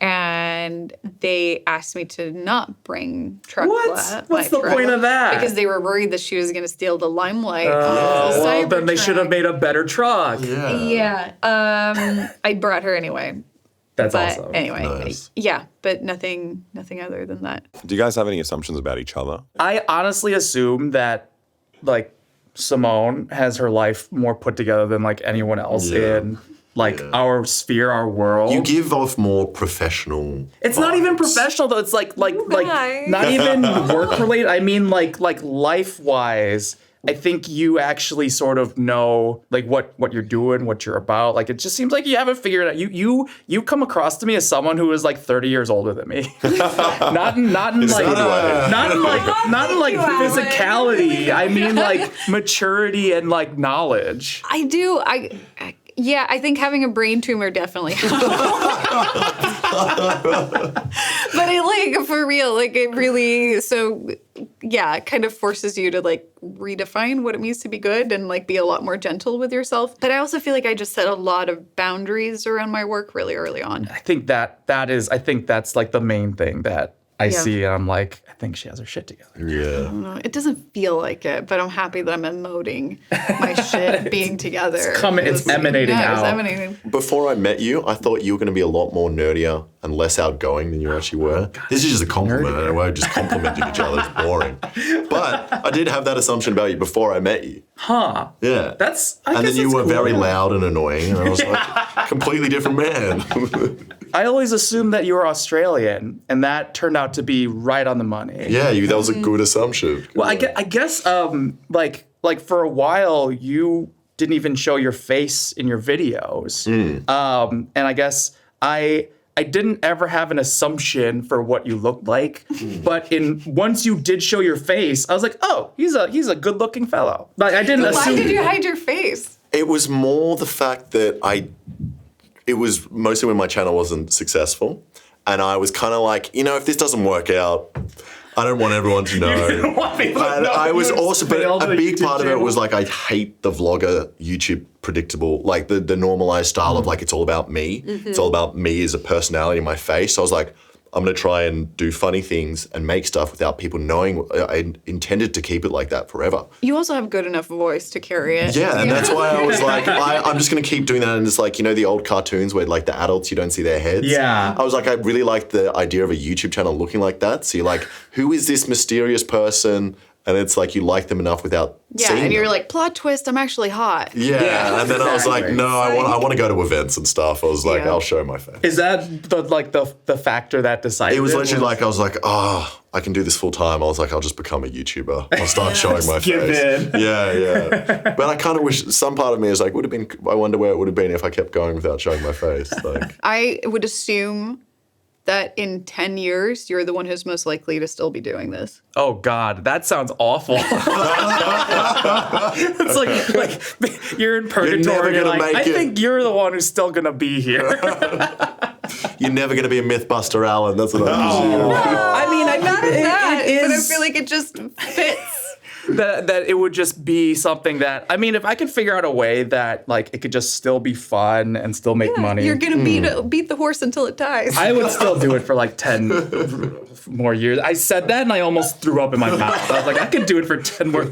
Speaker 4: and they asked me to not bring truck.
Speaker 2: What? What's
Speaker 4: my
Speaker 2: the
Speaker 4: truck
Speaker 2: point of that?
Speaker 4: Because they were worried that she was going to steal the limelight.
Speaker 2: Well, then they should have made a better truck.
Speaker 4: Yeah. I brought her anyway.
Speaker 2: That's
Speaker 4: But
Speaker 2: awesome.
Speaker 4: anyway,
Speaker 3: Nice.
Speaker 4: yeah, but nothing other than that.
Speaker 1: Do you guys have any assumptions about each other?
Speaker 2: I honestly assume that, like, Simone has her life more put together than like anyone else in like our sphere, our world.
Speaker 3: You give off more professional.
Speaker 2: It's not even professional though. It's like not even work related. I mean like life wise. I think you actually sort of know like what you're doing, what you're about. Like it just seems like you haven't figured it out. You come across to me as someone who is like 30 years older than me. not in physicality. I mean like maturity and like knowledge.
Speaker 4: I do. Yeah, I think having a brain tumor definitely helps. But it like for real, like it really it kind of forces you to like redefine what it means to be good and like be a lot more gentle with yourself. But I also feel like I just set a lot of boundaries around my work really early on.
Speaker 2: I think that's like the main thing that I see, and I'm like, I think she has her shit together.
Speaker 3: Yeah.
Speaker 4: It doesn't feel like it, but I'm happy that I'm emoting my shit being together.
Speaker 2: It's emanating out.
Speaker 4: It's emanating.
Speaker 3: Before I met you, I thought you were going to be a lot more nerdier and less outgoing than you actually were. This is just a compliment. I know we're just complimenting each other. It's boring. But I did have that assumption about you before I met you.
Speaker 2: Huh.
Speaker 3: Yeah.
Speaker 2: And
Speaker 3: then you were very loud and annoying, and I was like, completely different man.
Speaker 2: I always assumed that you were Australian, and that turned out to be right on the money.
Speaker 3: Yeah, that was a good assumption.
Speaker 2: Well, I guess like for a while you didn't even show your face in your videos, and I guess I didn't ever have an assumption for what you looked like, but once you did show your face, I was like, oh, he's a good-looking fellow. Like I didn't assume.
Speaker 4: Why did you hide your face?
Speaker 3: It was more the fact that it was mostly when my channel wasn't successful. And I was kind of like, if this doesn't work out, I don't want everyone to know.
Speaker 2: You didn't want people to
Speaker 3: And
Speaker 2: know
Speaker 3: I was
Speaker 2: you
Speaker 3: also, but
Speaker 2: failed
Speaker 3: a
Speaker 2: the
Speaker 3: big
Speaker 2: YouTube
Speaker 3: part of it
Speaker 2: channel.
Speaker 3: was like, I hate the vlogger YouTube predictable, like the normalized style of like, it's all about me. It's all about me as a personality in my face. So I was like, I'm going to try and do funny things and make stuff without people knowing. I intended to keep it like that forever.
Speaker 4: You also have good enough voice to carry it.
Speaker 3: Yeah, and that's why I was like, I'm just going to keep doing that. And it's like, the old cartoons where like the adults, you don't see their heads.
Speaker 2: Yeah.
Speaker 3: I was like, I really like the idea of a YouTube channel looking like that. So you're like, who is this mysterious person? And it's like you like them enough without seeing
Speaker 4: and you're
Speaker 3: them.
Speaker 4: like, plot twist, I'm actually hot.
Speaker 3: Yeah, and then I was like,
Speaker 2: exactly.
Speaker 3: no, I want to go to events and stuff. I was like,
Speaker 4: Yeah.
Speaker 3: I'll show my face.
Speaker 2: Is that the factor that decided?
Speaker 3: It was literally like, I was like, I can do this full time. I was like, I'll just become a YouTuber. I'll start showing my
Speaker 2: give
Speaker 3: face.
Speaker 2: in.
Speaker 3: Yeah. But I kind of wish, some part of me is like, I wonder where it would have been if I kept going without showing my face. Like,
Speaker 4: I would assume that in 10 years, you're the one who's most likely to still be doing this.
Speaker 2: Oh God, that sounds awful. It's like you're in purgatory.
Speaker 3: never
Speaker 2: and you're
Speaker 3: gonna
Speaker 2: like,
Speaker 3: make
Speaker 2: I
Speaker 3: it.
Speaker 2: think you're the one who's still gonna be here.
Speaker 3: you're never going to be a Mythbuster, Alan. That's what I'm saying.
Speaker 2: I mean, I
Speaker 4: Not
Speaker 2: think
Speaker 4: that,
Speaker 2: it
Speaker 4: but I
Speaker 2: is
Speaker 4: feel like it just fits.
Speaker 2: that it would just be something that, I mean, if I could figure out a way that like it could just still be fun and still make money.
Speaker 4: You're gonna beat the horse until it dies.
Speaker 2: I would still do it for like 10 more years. I said that and I almost threw up in my mouth. I was like, I could do it for 10 more.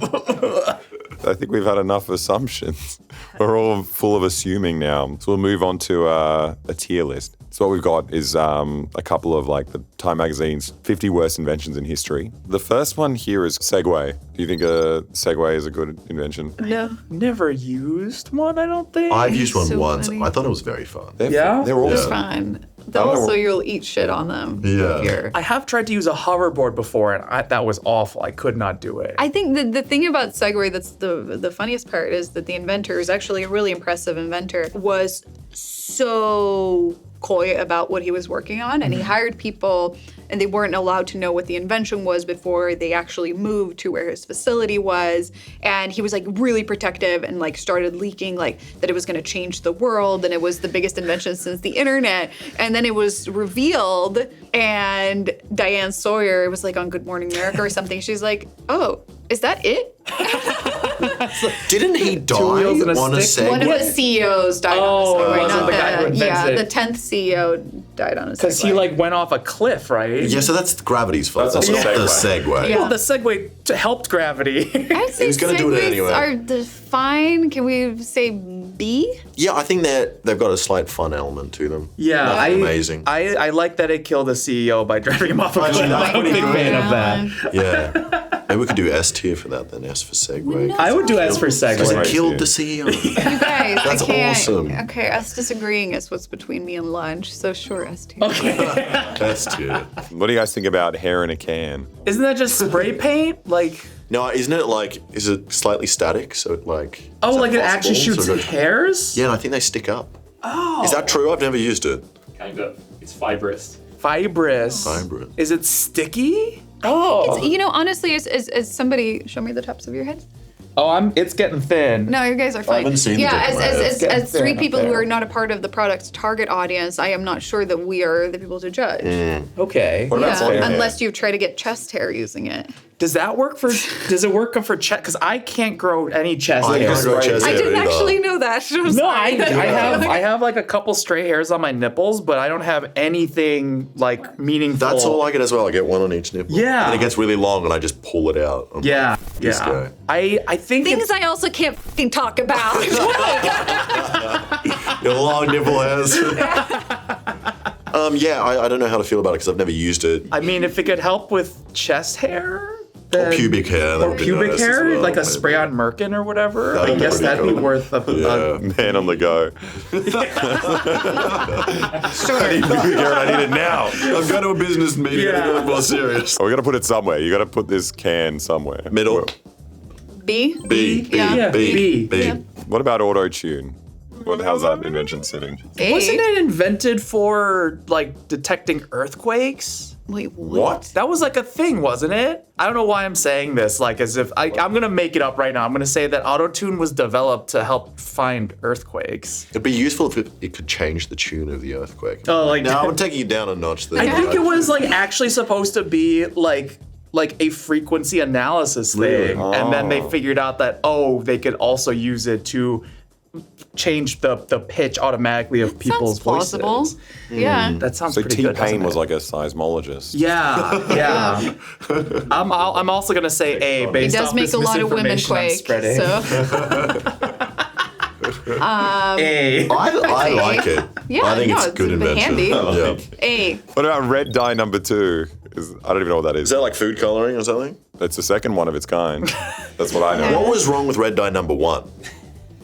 Speaker 1: I think we've had enough assumptions. We're all full of assuming now. So we'll move on to a tier list. So what we've got is a couple of like the Time Magazine's 50 worst inventions in history. The first one here is Segway. Do you think a Segway is a good invention?
Speaker 4: No.
Speaker 2: Never used one, I don't think.
Speaker 3: I've used one
Speaker 4: So
Speaker 3: once.
Speaker 4: funny.
Speaker 3: I thought it was very fun.
Speaker 2: Yeah?
Speaker 1: They're all
Speaker 4: It's fine. Though also you'll eat shit on them.
Speaker 3: Yeah.
Speaker 4: Here.
Speaker 2: I have tried to use a hoverboard before and that was awful. I could not do it.
Speaker 4: I think the thing about Segway that's the funniest part is that the inventor is actually a really impressive inventor, was so coy about what he was working on, and he hired people and they weren't allowed to know what the invention was before they actually moved to where his facility was, and he was like really protective and like started leaking like that it was going to change the world and it was the biggest invention since the internet, and then it was revealed and Diane Sawyer was like on Good Morning America or something, she's like, oh, is that it?
Speaker 3: Didn't he die
Speaker 2: wheels and a
Speaker 3: on a
Speaker 2: stick?
Speaker 3: Segway?
Speaker 4: One of the CEOs died
Speaker 2: Oh,
Speaker 4: on a Segway,
Speaker 2: wasn't
Speaker 4: not
Speaker 2: the guy who invented
Speaker 4: the
Speaker 2: it.
Speaker 4: 10th CEO died on a Segway.
Speaker 2: Because he like went off a cliff, right?
Speaker 3: Yeah, so that's gravity's fault.
Speaker 1: That's
Speaker 3: That's
Speaker 1: also
Speaker 3: not the
Speaker 1: Segway.
Speaker 3: Segway.
Speaker 4: Yeah.
Speaker 2: Well, the Segway helped gravity.
Speaker 4: I'd say
Speaker 3: He was gonna do it
Speaker 4: Segways
Speaker 3: anyway.
Speaker 4: are fine. Can we say B?
Speaker 3: Yeah, I think they've got a slight fun element to them.
Speaker 2: Yeah,
Speaker 3: Nothing amazing.
Speaker 2: I like that it killed the CEO by driving him off a cliff.
Speaker 3: Actually, that's
Speaker 2: I'm a
Speaker 3: pretty
Speaker 2: big
Speaker 3: good.
Speaker 2: fan of that.
Speaker 3: Yeah. Maybe we could do S tier for that then, S for Segway.
Speaker 2: I would do S for
Speaker 3: Because
Speaker 2: Segway.
Speaker 3: it killed the CEO.
Speaker 4: You guys,
Speaker 3: That's
Speaker 4: I can't.
Speaker 3: awesome.
Speaker 4: Okay, us disagreeing is what's between me and lunch. So sure, S tier.
Speaker 3: S tier.
Speaker 1: What do you guys think about hair in a can?
Speaker 2: Isn't that just spray paint? Like,
Speaker 3: No, isn't it like, is it slightly static? So it like. is
Speaker 2: oh,
Speaker 3: that
Speaker 2: like it actually
Speaker 3: possible?
Speaker 2: shoots
Speaker 3: So it goes-
Speaker 2: hairs?
Speaker 3: Yeah, and I think they stick up. Oh. Is that true? I've never used it.
Speaker 5: Kind of. It's fibrous.
Speaker 2: Fibrous.
Speaker 3: Fibrous.
Speaker 2: Is it sticky? Oh.
Speaker 4: You know, honestly, as somebody, show me the tops of your heads.
Speaker 2: Oh, it's getting thin.
Speaker 4: No, you guys are fine.
Speaker 3: haven't seen the
Speaker 4: yeah,
Speaker 3: tip of my head.
Speaker 4: as three
Speaker 2: Fair
Speaker 4: people who
Speaker 2: enough,
Speaker 4: are not a part of the product's target audience, I am not sure that we are the people to judge.
Speaker 2: Okay.
Speaker 1: What about
Speaker 4: Yeah,
Speaker 1: fair hair?
Speaker 4: unless you try to get chest hair using it.
Speaker 2: Does that work for? Does it work for chest? Because I can't grow any chest
Speaker 3: I
Speaker 2: hair.
Speaker 3: can't grow chest
Speaker 4: I
Speaker 3: hair
Speaker 4: didn't
Speaker 3: either.
Speaker 4: actually know that. I'm
Speaker 2: No,
Speaker 4: sorry.
Speaker 2: I have like a couple stray hairs on my nipples, but I don't have anything like meaningful.
Speaker 3: That's all I get as well. I get one on each nipple.
Speaker 2: Yeah.
Speaker 3: And it gets really long and I just pull it out. I'm
Speaker 2: Yeah,
Speaker 3: like, this
Speaker 2: yeah.
Speaker 3: guy.
Speaker 2: I think
Speaker 4: Things
Speaker 2: it's,
Speaker 4: I also can't f***ing talk about.
Speaker 3: Your long nipple hairs. Yeah, I don't know how to feel about it because I've never used it.
Speaker 2: I mean, if it could help with chest hair.
Speaker 3: Or
Speaker 2: then-
Speaker 3: pubic hair. that
Speaker 2: Or
Speaker 3: would be
Speaker 2: pubic
Speaker 3: nice as
Speaker 2: hair,
Speaker 3: well,
Speaker 2: like a
Speaker 3: maybe.
Speaker 2: spray on Merkin or whatever.
Speaker 3: That'd
Speaker 2: I
Speaker 3: be
Speaker 2: guess
Speaker 3: pretty
Speaker 2: that'd be
Speaker 3: cool.
Speaker 2: worth a.
Speaker 3: Yeah.
Speaker 1: Man on the go.
Speaker 4: Sure.
Speaker 1: Gareth, I need it now.
Speaker 3: I'm going to a business meeting.
Speaker 2: Yeah.
Speaker 3: I think I'm more serious.
Speaker 1: Oh, we got to put it somewhere. You got to put this can somewhere.
Speaker 3: Middle.
Speaker 4: B?
Speaker 3: B. B.
Speaker 4: Yeah.
Speaker 3: B.
Speaker 2: B.
Speaker 4: Yeah.
Speaker 1: What about auto tune? How's that invention sitting?
Speaker 4: A?
Speaker 2: Wasn't it invented for like detecting earthquakes?
Speaker 4: Wait, what?
Speaker 2: That was like a thing, wasn't it? I don't know why I'm saying this, like as if I'm gonna make it up right now. I'm gonna say that autotune was developed to help find earthquakes.
Speaker 3: It'd be useful if it could change the tune of the earthquake.
Speaker 2: Oh, like
Speaker 3: Now I'm taking you down a notch.
Speaker 2: I think it was like actually supposed to be like a frequency analysis thing,
Speaker 3: Really?
Speaker 2: and then they figured out that they could also use it to change the pitch automatically of people's
Speaker 4: Sounds plausible.
Speaker 2: voices.
Speaker 4: Yeah.
Speaker 2: That sounds
Speaker 1: So
Speaker 2: pretty good. doesn't
Speaker 1: T-Pain was
Speaker 2: it?
Speaker 1: like a seismologist.
Speaker 2: Yeah, yeah. I'm also gonna say A
Speaker 4: He
Speaker 2: based
Speaker 4: does
Speaker 2: off
Speaker 4: make
Speaker 2: this
Speaker 4: a lot of women
Speaker 2: misinformation I'm
Speaker 4: quake.
Speaker 2: spreading.
Speaker 4: So
Speaker 2: A.
Speaker 3: I like it.
Speaker 4: Yeah,
Speaker 3: I think
Speaker 4: no,
Speaker 3: it's
Speaker 4: it's
Speaker 3: good invention.
Speaker 4: handy.
Speaker 3: Yeah.
Speaker 4: A.
Speaker 1: What about red dye number 2? I don't even know what that
Speaker 3: Is
Speaker 1: is.
Speaker 3: that like food coloring or something?
Speaker 1: It's the second one of its kind. That's what I know.
Speaker 3: What was wrong with red dye number 1?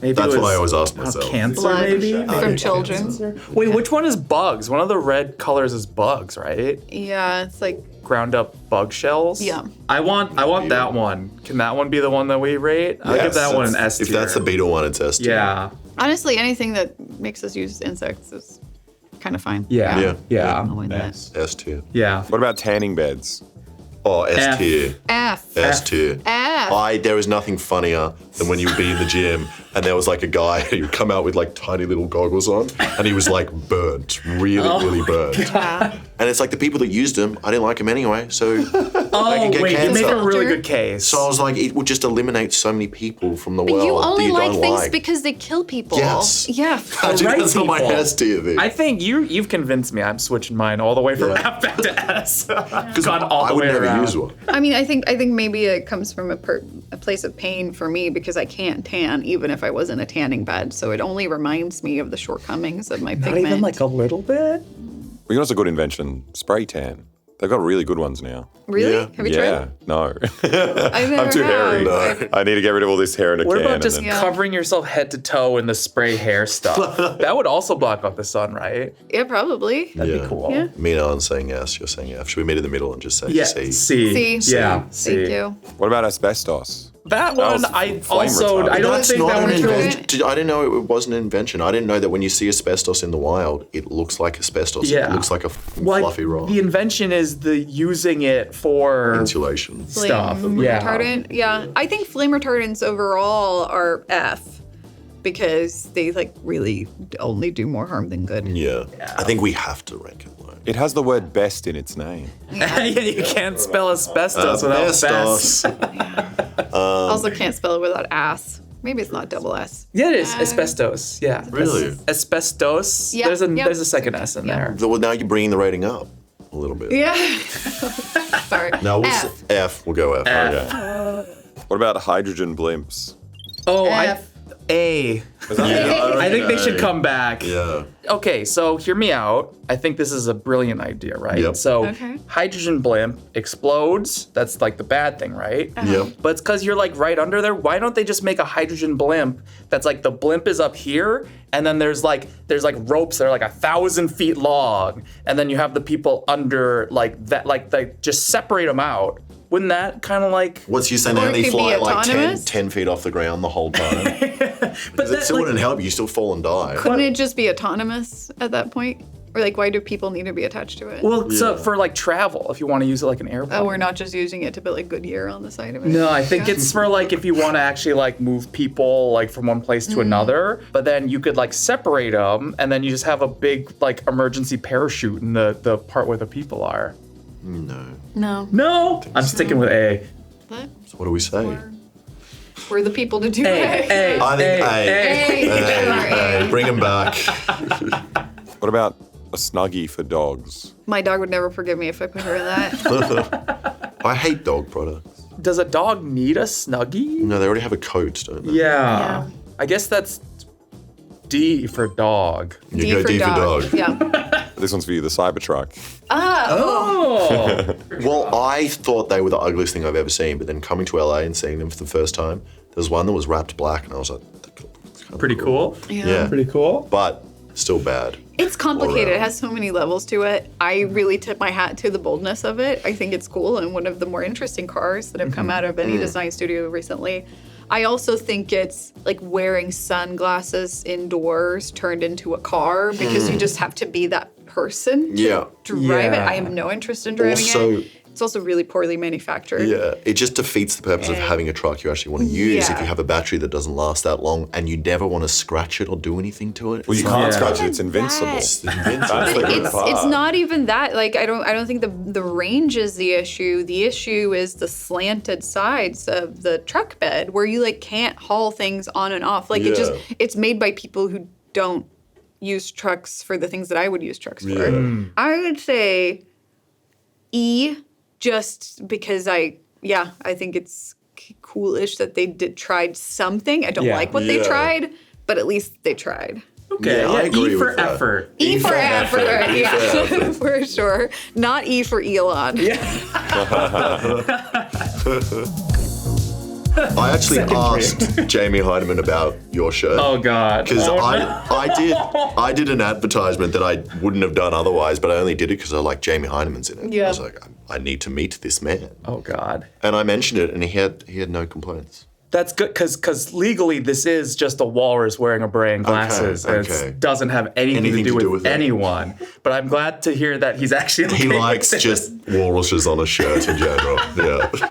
Speaker 2: Maybe
Speaker 3: That's
Speaker 2: it
Speaker 3: what I
Speaker 2: was
Speaker 3: always ask myself.
Speaker 2: cancer,
Speaker 4: Blood
Speaker 2: maybe?
Speaker 4: from children.
Speaker 2: Wait, which one is bugs? One of the red colors is bugs, right?
Speaker 4: Yeah, it's like,
Speaker 2: Ground up bug shells.
Speaker 4: Yeah.
Speaker 2: I want that one. Can that one be the one that we rate? I'll give that one an S tier.
Speaker 3: If that's the beetle one, it's S tier.
Speaker 2: Yeah.
Speaker 4: honestly, anything that makes us use insects is kind of fine.
Speaker 2: Yeah.
Speaker 3: Yeah.
Speaker 4: I'll win that.
Speaker 3: S tier.
Speaker 2: Yeah.
Speaker 1: What about tanning beds?
Speaker 3: Oh, S
Speaker 2: F.
Speaker 3: tier.
Speaker 4: F.
Speaker 3: S tier.
Speaker 4: F.
Speaker 3: There was nothing funnier than when you would be in the gym and there was like a guy who would come out with like tiny little goggles on and he was like burnt, really burnt.
Speaker 4: Yeah.
Speaker 3: And it's like the people that used him, I didn't like him anyway, so they
Speaker 2: Oh,
Speaker 3: could get
Speaker 2: wait, you
Speaker 3: cancer.
Speaker 2: make a really
Speaker 4: Filter.
Speaker 2: good case.
Speaker 3: So I was like, it would just eliminate so many people from the
Speaker 4: But
Speaker 3: world
Speaker 4: you only
Speaker 3: that you
Speaker 4: like
Speaker 3: don't
Speaker 4: things
Speaker 3: like.
Speaker 4: because they kill people.
Speaker 3: Yes.
Speaker 4: Yeah.
Speaker 3: I do,
Speaker 2: right
Speaker 3: that's not my
Speaker 2: people.
Speaker 3: S tier thing.
Speaker 2: I think you've convinced me. I'm switching mine all the way from
Speaker 3: Yeah.
Speaker 2: F back to S.
Speaker 3: Because
Speaker 2: Gone all
Speaker 3: I
Speaker 2: the
Speaker 3: would
Speaker 2: way
Speaker 3: never
Speaker 2: around.
Speaker 3: use one.
Speaker 4: I mean, I think maybe it comes from a place of pain for me because I can't tan even if I was in a tanning bed. So it only reminds me of the shortcomings of my
Speaker 2: Not
Speaker 4: pigment.
Speaker 2: even like a little bit.
Speaker 1: Well, you know what's a good invention? Spray tan. They've got really good ones now.
Speaker 4: Really?
Speaker 3: Yeah.
Speaker 4: Have you
Speaker 1: Yeah,
Speaker 4: tried?
Speaker 1: no.
Speaker 4: I've never
Speaker 1: I'm too hairy.
Speaker 3: No.
Speaker 1: I need to get rid of all this hair in a
Speaker 2: What
Speaker 1: can.
Speaker 2: about just
Speaker 1: and then,
Speaker 4: Yeah.
Speaker 2: covering yourself head to toe in the spray hair stuff? That would also block out the sun, right?
Speaker 4: Yeah, probably.
Speaker 2: That'd be cool.
Speaker 4: Yeah.
Speaker 3: Me and Alan's saying S, you're saying F. Should we meet in the middle and just say
Speaker 2: Yeah.
Speaker 3: C?
Speaker 2: C.
Speaker 4: C.
Speaker 2: Yeah.
Speaker 4: Thank you.
Speaker 1: What about asbestos?
Speaker 2: That
Speaker 1: was
Speaker 2: one, I
Speaker 1: flame
Speaker 2: also,
Speaker 1: retardant.
Speaker 2: I don't
Speaker 3: That's
Speaker 2: think
Speaker 3: not
Speaker 2: that
Speaker 3: an
Speaker 2: one kills.
Speaker 3: invention. I didn't know it wasn't an invention. I didn't know that when you see asbestos in the wild, it looks like asbestos.
Speaker 2: Yeah.
Speaker 3: It looks like a fluffy rock.
Speaker 2: The invention is the using it for
Speaker 3: Insulation.
Speaker 2: stuff.
Speaker 4: Flame
Speaker 2: Yeah.
Speaker 4: retardant. Yeah. I think flame retardants overall are F because they like really only do more harm than good.
Speaker 3: Yeah. I think we have to rank it low.
Speaker 1: It has the word best in its name.
Speaker 2: Yeah, you can't spell asbestos without
Speaker 3: Asbestos.
Speaker 2: best.
Speaker 4: Also can't spell it without ass. Maybe it's not double S.
Speaker 2: Yeah, it is asbestos. Yeah.
Speaker 3: Really?
Speaker 2: Asbestos.
Speaker 4: Yeah, yeah.
Speaker 2: There's a second S in there.
Speaker 3: Well, now you're bringing the rating up a little bit.
Speaker 4: Yeah. Sorry.
Speaker 3: No, we'll
Speaker 4: F.
Speaker 3: say F. We'll go F.
Speaker 1: Okay. What about hydrogen blimps?
Speaker 2: Oh,
Speaker 4: F.
Speaker 2: A. I think they should come back.
Speaker 3: Yeah.
Speaker 2: Okay, so hear me out. I think this is a brilliant idea, right?
Speaker 3: Yep.
Speaker 2: So
Speaker 4: Okay.
Speaker 2: hydrogen blimp explodes. That's like the bad thing, right?
Speaker 3: Yep.
Speaker 2: But it's because you're like right under there. Why don't they just make a hydrogen blimp that's like the blimp is up here, and then there's like ropes that are like 1,000 feet long, and then you have the people under like that, like they just separate them out. Wouldn't that kind of like?
Speaker 3: What's you saying?
Speaker 4: Or
Speaker 3: They
Speaker 4: it
Speaker 3: only
Speaker 4: could
Speaker 3: fly
Speaker 4: be
Speaker 3: at like 10
Speaker 4: autonomous?
Speaker 3: feet off the ground the whole time.
Speaker 2: But
Speaker 3: It
Speaker 2: that,
Speaker 3: still
Speaker 2: like,
Speaker 3: wouldn't help. You still fall and die.
Speaker 4: Couldn't it just be autonomous at that point? Or like, why do people need to be attached to it?
Speaker 2: well, so for like travel, if you want to use it like an airplane.
Speaker 4: Oh, we're not just using it to put like Goodyear on the side of it.
Speaker 2: No, I think it's for like if you want to actually like move people like from one place to another, but then you could like separate them and then you just have a big like emergency parachute in the part where the people are.
Speaker 3: No.
Speaker 4: No.
Speaker 2: No, I'm sticking with A.
Speaker 4: What?
Speaker 3: So what do we say?
Speaker 4: We're the people to do
Speaker 2: A,
Speaker 4: it.
Speaker 2: A,
Speaker 3: I think A.
Speaker 4: A.
Speaker 3: Hey, bring him back.
Speaker 1: What about a Snuggie for dogs?
Speaker 4: My dog would never forgive me if I put her in that.
Speaker 3: I hate dog products.
Speaker 2: Does a dog need a Snuggie?
Speaker 3: No, they already have a coat, don't they?
Speaker 2: Yeah. I guess that's D for dog.
Speaker 3: You go D for dog.
Speaker 4: Yeah.
Speaker 1: This one's for you, the Cybertruck.
Speaker 2: Oh.
Speaker 3: Well, I thought they were the ugliest thing I've ever seen, but then coming to LA and seeing them for the first time, there was one that was wrapped black, and I was like, that's kind of
Speaker 2: Pretty cool.
Speaker 3: Yeah.
Speaker 2: Pretty cool.
Speaker 3: But still bad.
Speaker 4: It's complicated.
Speaker 3: Or,
Speaker 4: It has so many levels to it. I really tip my hat to the boldness of it. I think it's cool and one of the more interesting cars that have come out of any design studio recently. I also think it's like wearing sunglasses indoors turned into a car because you just have to be that person to
Speaker 3: Yeah.
Speaker 4: drive it.
Speaker 2: Yeah.
Speaker 4: I have no interest in driving
Speaker 3: Also-
Speaker 4: it. It's also really poorly manufactured.
Speaker 3: Yeah, it just defeats the purpose of having a truck you actually want to use if
Speaker 4: Yeah.
Speaker 3: you have a battery that doesn't last that long and you never want to scratch it or do anything to it.
Speaker 1: Well, you
Speaker 3: It's
Speaker 1: can't
Speaker 2: Yeah.
Speaker 1: scratch it, it's invincible.
Speaker 4: That.
Speaker 3: It's invincible.
Speaker 1: That's the good
Speaker 4: It's
Speaker 1: part.
Speaker 4: not even that. Like I don't think the range is the issue. The issue is the slanted sides of the truck bed where you like can't haul things on and off. Like
Speaker 3: Yeah.
Speaker 4: it's made by people who don't use trucks for the things that I would use trucks for.
Speaker 3: Yeah.
Speaker 4: I would say E just because I think it's coolish that they tried something. I don't
Speaker 2: Yeah.
Speaker 4: like what they
Speaker 3: Yeah.
Speaker 4: tried, but at least they tried.
Speaker 2: Okay,
Speaker 3: Yeah, I agree
Speaker 2: E for
Speaker 3: with that.
Speaker 2: effort.
Speaker 4: E for effort.
Speaker 3: E for
Speaker 4: Yeah,
Speaker 3: effort.
Speaker 4: for sure. Not E for Elon.
Speaker 3: I actually asked Jamie Heineman about your shirt.
Speaker 2: Oh God.
Speaker 3: Because
Speaker 2: Oh, no.
Speaker 3: I did an advertisement that I wouldn't have done otherwise, but I only did it because I like Jamie Heineman's in it.
Speaker 4: Yeah.
Speaker 3: I was like, I need to meet this man.
Speaker 2: Oh God.
Speaker 3: And I mentioned it, and he had no complaints.
Speaker 2: That's good because legally this is just a walrus wearing a beret and glasses. And
Speaker 3: okay.
Speaker 2: it doesn't have anything to do with
Speaker 3: it.
Speaker 2: anyone. But I'm glad to hear that he's actually
Speaker 3: He
Speaker 2: okay
Speaker 3: likes
Speaker 2: with
Speaker 3: just walruses on a shirt in general. Yeah.